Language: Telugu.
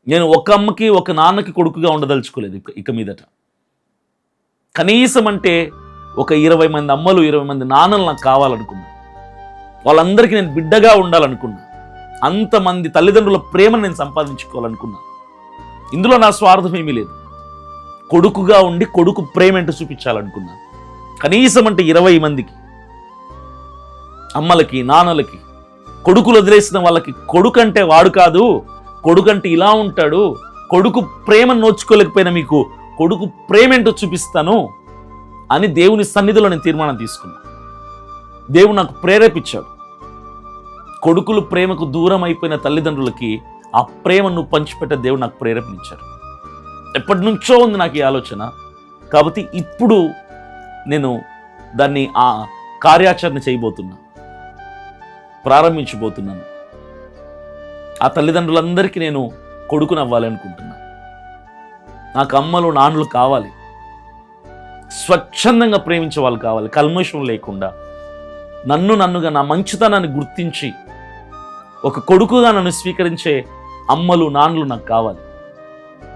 నేను ఒక అమ్మకి ఒక నాన్నకి కొడుకుగా ఉండదలుచుకోలేదు ఇక మీదట. కనీసం అంటే ఒక 20 మంది అమ్మలు 20 మంది నాన్నలు నాకు కావాలనుకున్నా. వాళ్ళందరికీ నేను బిడ్డగా ఉండాలనుకున్నా. అంతమంది తల్లిదండ్రుల ప్రేమను నేను సంపాదించుకోవాలనుకున్నా. ఇందులో నా స్వార్థం ఏమీ లేదు. కొడుకుగా ఉండి కొడుకు ప్రేమ ఏంటో చూపించాలనుకున్నా. కనీసం అంటే 20 మందికి, అమ్మలకి నాన్నలకి, కొడుకులు వదిలేసిన వాళ్ళకి కొడుకు అంటే వాడు కాదు, కొడుకు అంటే ఇలా ఉంటాడు, కొడుకు ప్రేమను నోచుకోలేకపోయినా మీకు కొడుకు ప్రేమ ఏంటో చూపిస్తాను అని దేవుని సన్నిధిలో నేను తీర్మానం తీసుకున్నా. దేవుడు నాకు ప్రేరేపించాడు. కొడుకులు ప్రేమకు దూరం అయిపోయిన తల్లిదండ్రులకి ఆ ప్రేమను పంచిపెట్టే దేవుడు నాకు ప్రేరేపించాడు. ఎప్పటి నుంచో ఉంది నాకు ఈ ఆలోచన. కాబట్టి ఇప్పుడు నేను దాన్ని ఆ కార్యాచరణ చేయబోతున్నా, ప్రారంభించబోతున్నాను. ఆ తల్లిదండ్రులందరికీ నేను కొడుకుని అవ్వాలి అనుకుంటున్నా. నాకు అమ్మలు నాన్నలు కావాలి, స్వచ్ఛందంగా ప్రేమించే వాళ్ళు కావాలి, కల్మషం లేకుండా నన్నుగా నా మంచితనాన్ని గుర్తించి ఒక కొడుకుగా నన్ను స్వీకరించే అమ్మలు నాన్నలు నాకు కావాలి.